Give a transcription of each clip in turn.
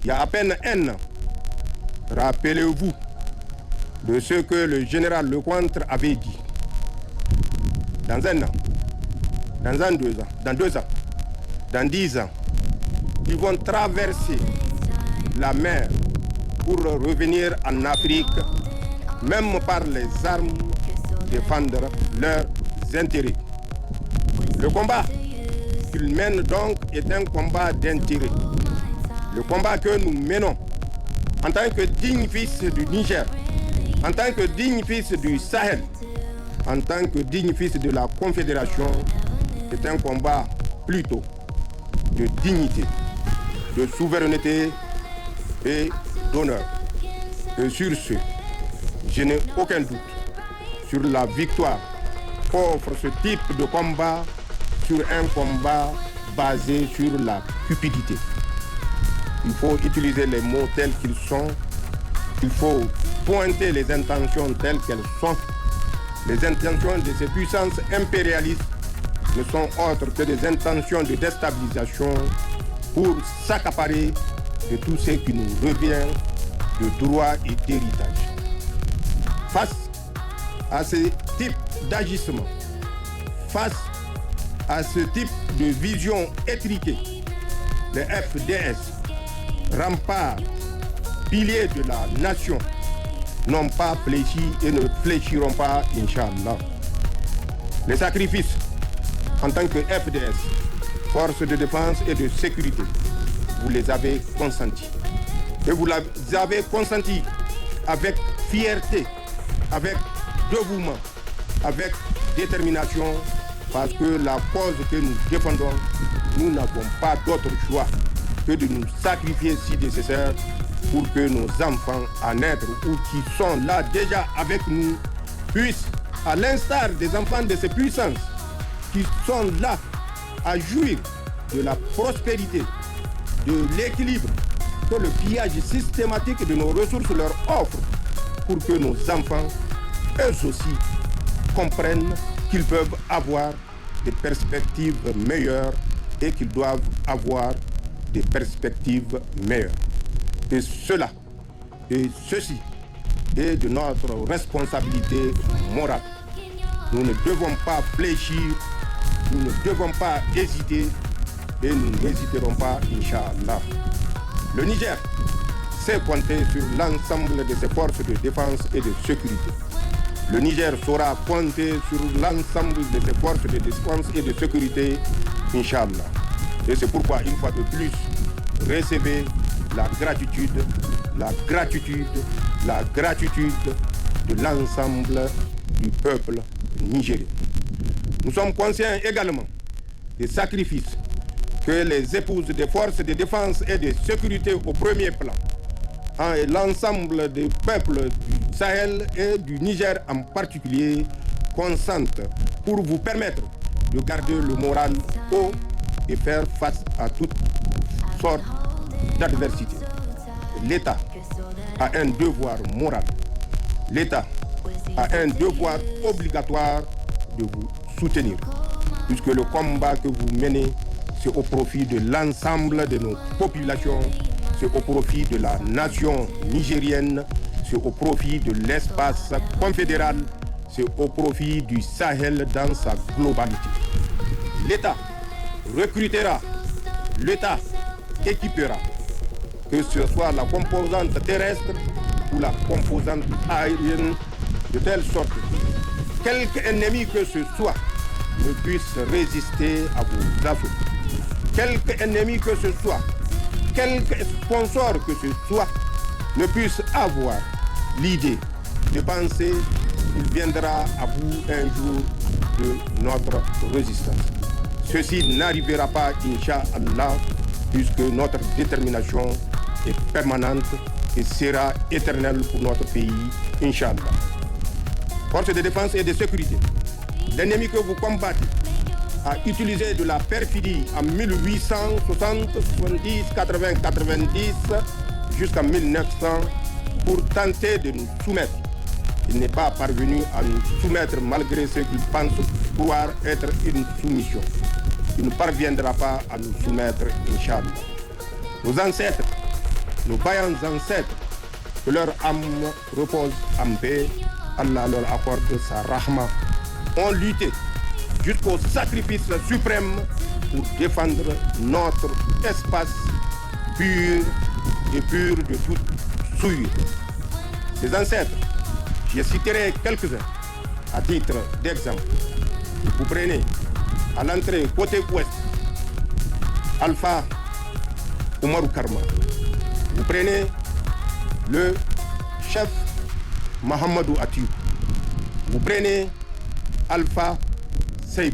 il y a à peine un an, rappelez-vous de ce que le général Lecointre avait dit. Dans un an, dans 2 ans, dans 2 ans, dans 10 ans, ils vont traverser la mer pour revenir en Afrique, même par les armes, défendre leurs intérêts. Le combat qu'ils mènent donc est un combat d'intérêt. Le combat que nous menons en tant que dignes fils du Niger, en tant que dignes fils du Sahel, en tant que dignes fils de la Confédération, est un combat plutôt de dignité, de souveraineté et d'honneur. Et sur ce, je n'ai aucun doute sur la victoire qu'offre ce type de combat sur un combat basé sur la cupidité. Il faut utiliser les mots tels qu'ils sont, il faut pointer les intentions telles qu'elles sont. Les intentions de ces puissances impérialistes ne sont autres que des intentions de déstabilisation pour s'accaparer de tout ce qui nous revient de droit et d'héritage. Face à ce type d'agissement, face à ce type de vision étriquée, les FDS, remparts, piliers de la nation, n'ont pas fléchi et ne fléchiront pas, Inch'Allah. Les sacrifices en tant que FDS, forces de défense et de sécurité, vous les avez consentis. Et vous les avez consentis avec fierté, avec dévouement, avec détermination, parce que la cause que nous défendons, nous n'avons pas d'autre choix que de nous sacrifier si nécessaire pour que nos enfants à naître ou qui sont là déjà avec nous puissent, à l'instar des enfants de ces puissances, qui sont là à jouir de la prospérité, de l'équilibre que le pillage systématique de nos ressources leur offre, pour que nos enfants, eux aussi, comprennent qu'ils peuvent avoir des perspectives meilleures et qu'ils doivent avoir des perspectives meilleures. Et cela, et ceci, est de notre responsabilité morale. Nous ne devons pas fléchir, nous ne devons pas hésiter et nous n'hésiterons pas, Inch'Allah. Le Niger sait compter sur l'ensemble de ses forces de défense et de sécurité. Le Niger saura compter sur l'ensemble de ses forces de défense et de sécurité, Inch'Allah. Et c'est pourquoi, une fois de plus, recevez la gratitude de l'ensemble du peuple nigérien. Nous sommes conscients également des sacrifices que les épouses des forces de défense et de sécurité au premier plan, et l'ensemble des peuples du Sahel et du Niger en particulier, consentent pour vous permettre de garder le moral haut et faire face à toutes sortes d'adversités. L'État a un devoir moral. L'État a un devoir obligatoire de vous soutenir, puisque le combat que vous menez, c'est au profit de l'ensemble de nos populations, c'est au profit de la nation nigérienne, c'est au profit de l'espace confédéral, c'est au profit du Sahel dans sa globalité. L'État recrutera, l'État équipera, que ce soit la composante terrestre ou la composante aérienne, de telle sorte que quelque ennemi que ce soit ne puisse résister à vos assauts. Quelque ennemi que ce soit, quelque sponsor que ce soit, ne puisse avoir l'idée de penser qu'il viendra à bout un jour de notre résistance. Ceci n'arrivera pas, Inch'Allah, puisque notre détermination est permanente et sera éternelle pour notre pays, Inch'Allah. Forces de défense et de sécurité, l'ennemi que vous combattez a utilisé de la perfidie en 1860, 70, 80, 90 jusqu'en 1900 pour tenter de nous soumettre. Il n'est pas parvenu à nous soumettre malgré ce qu'il pense pouvoir être une soumission. Il ne parviendra pas à nous soumettre, Inch'Allah. Nos ancêtres nos vaillants ancêtres, que leur âme repose en paix, Allah leur accorde sa rahma, ont lutté jusqu'au sacrifice suprême pour défendre notre espace pur et pur de toute souillure. Ces ancêtres, je citerai quelques-uns à titre d'exemple. Vous prenez à l'entrée côté ouest Alpha Oumarou Karma. Vous prenez le chef Mahamadou Atiu. Vous prenez Alpha Seib.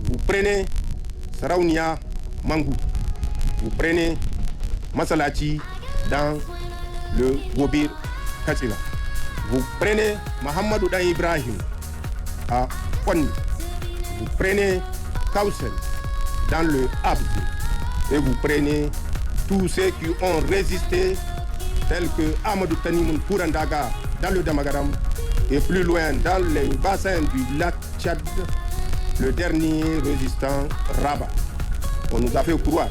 Vous prenez Saraounia Mangou. Vous prenez Masalati dans le Gobir Katsina. Vous prenez Mahamadou Dan Ibrahim à Kwani. Vous prenez Kausen dans le Abdi. Et vous prenez tous ceux qui ont résisté, tels que Amadou Tanimoun Kourandaga dans le Damagaram, et plus loin dans les bassins du lac Tchad, le dernier résistant Rabat. On nous a fait croire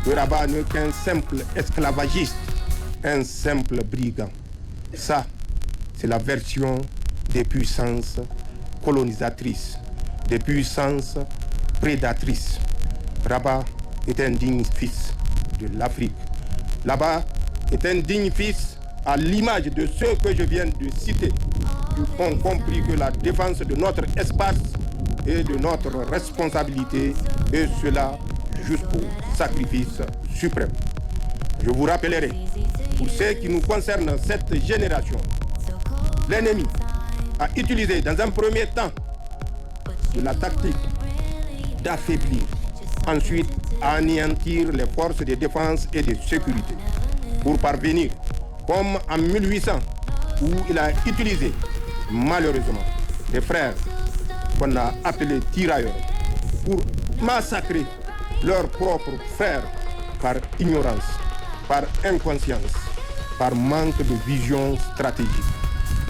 que Rabat n'est qu'un simple esclavagiste, un simple brigand. Ça, c'est la version des puissances colonisatrices, des puissances prédatrices. Rabat est un digne fils de l'Afrique. Là-bas est un digne fils à l'image de ceux que je viens de citer, qui ont compris que la défense de notre espace est de notre responsabilité, et cela jusqu'au sacrifice suprême. Je vous rappellerai, pour ce qui nous concerne cette génération, l'ennemi a utilisé dans un premier temps de la tactique d'affaiblir, ensuite anéantir les forces de défense et de sécurité pour parvenir, comme en 1800, où il a utilisé malheureusement des frères qu'on a appelés tirailleurs pour massacrer leurs propres frères par ignorance, par inconscience, par manque de vision stratégique.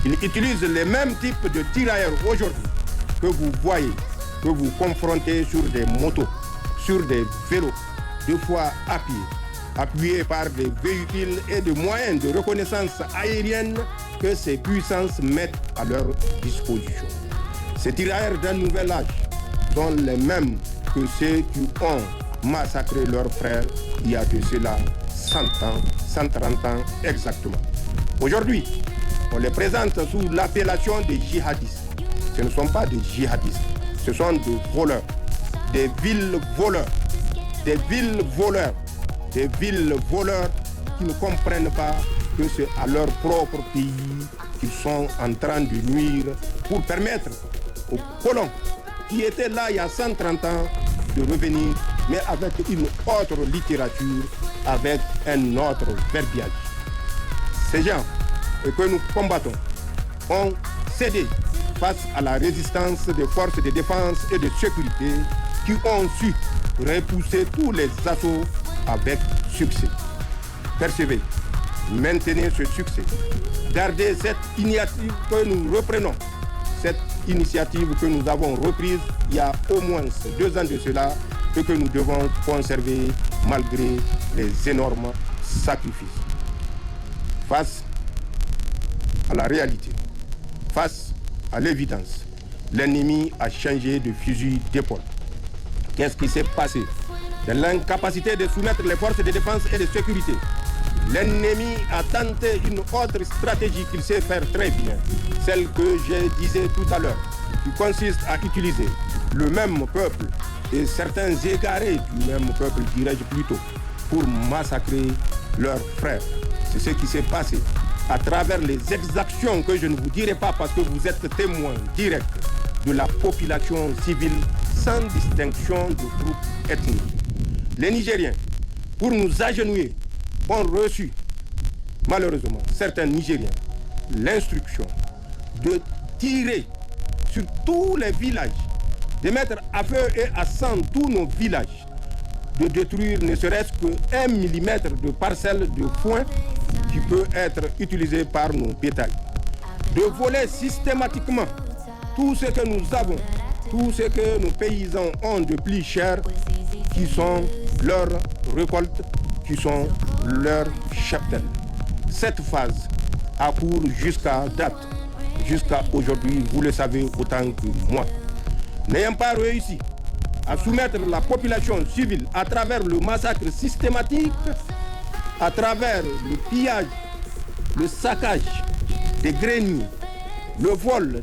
Il utilise les mêmes types de tirailleurs aujourd'hui que vous voyez, que vous confrontez sur des motos, sur des vélos, deux fois à pied, appuyés par des véhicules et des moyens de reconnaissance aérienne que ces puissances mettent à leur disposition. Ces tirailleurs d'un nouvel âge sont les mêmes que ceux qui ont massacré leurs frères il y a de cela 100 ans, 130 ans exactement. Aujourd'hui, on les présente sous l'appellation des djihadistes. Ce ne sont pas des djihadistes, ce sont des voleurs, des villes voleurs, des villes voleurs, des villes voleurs qui ne comprennent pas que c'est à leur propre pays qu'ils sont en train de nuire pour permettre aux colons qui étaient là il y a 130 ans de revenir, mais avec une autre littérature, avec un autre verbiage. Ces gens que nous combattons ont cédé face à la résistance des forces de défense et de sécurité qui ont su repousser tous les assauts avec succès. Percevez, maintenez ce succès. Gardez cette initiative que nous reprenons, cette initiative que nous avons reprise il y a au moins 2 ans de cela et que nous devons conserver malgré les énormes sacrifices. Face à la réalité, face à l'évidence, l'ennemi a changé de fusil d'épaule. Qu'est-ce qui s'est passé? De l'incapacité de soumettre les forces de défense et de sécurité, l'ennemi a tenté une autre stratégie qu'il sait faire très bien, celle que je disais tout à l'heure, qui consiste à utiliser le même peuple et certains égarés du même peuple, dirais-je plutôt, pour massacrer leurs frères. C'est ce qui s'est passé à travers les exactions que je ne vous dirai pas parce que vous êtes témoins directs de la population civile sans distinction de groupe ethnique. Les Nigériens, pour nous agenouiller, ont reçu, malheureusement, certains Nigériens, l'instruction de tirer sur tous les villages, de mettre à feu et à sang tous nos villages, de détruire ne serait-ce que 1 millimètre de parcelle de foin qui peut être utilisé par nos bétails, de voler systématiquement tout ce que nous avons, tout ce que nos paysans ont de plus cher, qui sont leurs récoltes, qui sont leur cheptel. Cette phase a cours jusqu'à aujourd'hui, vous le savez autant que moi. N'ayant pas réussi à soumettre la population civile à travers le massacre systématique, à travers le pillage, le saccage des greniers, le vol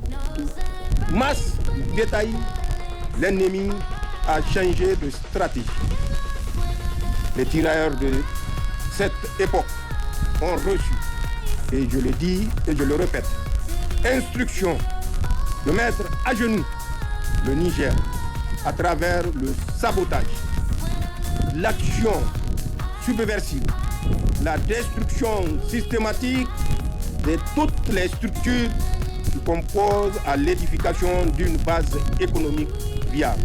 de masse de bétail, l'ennemi a changé de stratégie. Les tirailleurs de cette époque ont reçu, et je le dis et je le répète, instruction de mettre à genoux le Niger à travers le sabotage, l'action subversive, la destruction systématique de toutes les structures qui composent à l'édification d'une base économique viable.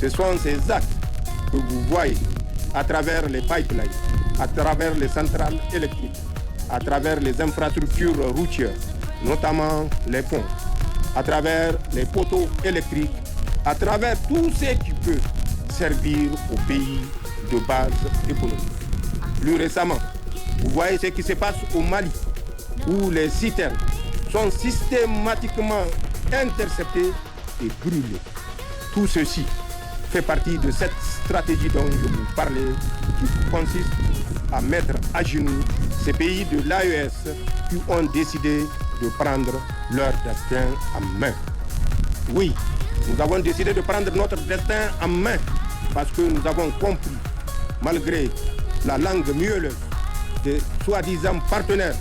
Ce sont ces actes que vous voyez à travers les pipelines, à travers les centrales électriques, à travers les infrastructures routières, notamment les ponts, à travers les poteaux électriques, à travers tout ce qui peut servir au pays de base économique. Plus récemment, vous voyez ce qui se passe au Mali, où les citernes sont systématiquement interceptées et brûlées. Tout ceci fait partie de cette stratégie dont je vous parlais, qui consiste à mettre à genoux ces pays de l'AES qui ont décidé de prendre leur destin en main. Oui, nous avons décidé de prendre notre destin en main parce que nous avons compris, malgré la langue mielleuse des soi-disant partenaires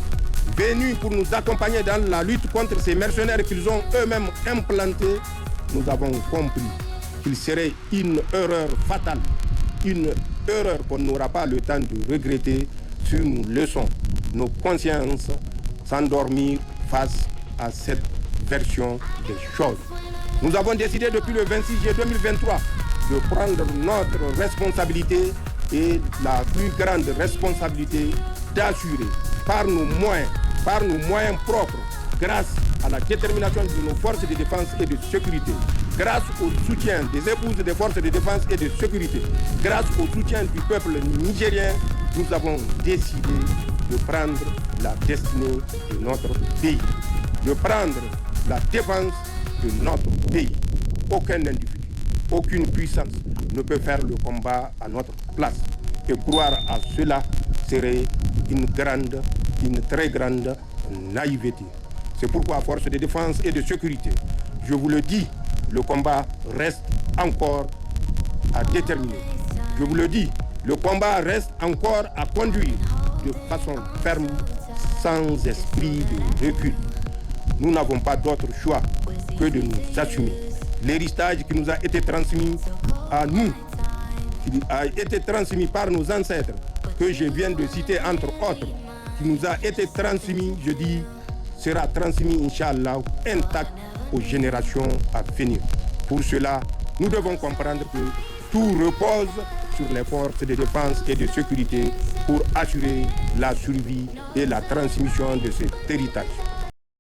venus pour nous accompagner dans la lutte contre ces mercenaires qu'ils ont eux-mêmes implantés, nous avons compris qu'il serait une erreur fatale, une erreur qu'on n'aura pas le temps de regretter si nous laissons nos consciences s'endormir face à cette version des choses. Nous avons décidé depuis le 26 juillet 2023 de prendre notre responsabilité et la plus grande responsabilité d'assurer par nos moyens propres, grâce à la détermination de nos forces de défense et de sécurité, grâce au soutien des épouses des forces de défense et de sécurité, grâce au soutien du peuple nigérien, nous avons décidé de prendre la destinée de notre pays, de prendre la défense de notre pays. Aucun individu, aucune puissance ne peut faire le combat à notre place. Et croire à cela serait une très grande naïveté. C'est pourquoi, à force de défense et de sécurité, je vous le dis, le combat reste encore à déterminer. Je vous le dis, le combat reste encore à conduire de façon ferme, sans esprit de recul. Nous n'avons pas d'autre choix que de nous assumer. L'héritage qui nous a été transmis à nous, qui a été transmis par nos ancêtres, que je viens de citer entre autres, qui nous a été transmis, je dis, sera transmis, Inch'Allah, intact aux générations à venir. Pour cela, nous devons comprendre que tout repose sur les forces de défense et de sécurité pour assurer la survie et la transmission de cet héritage.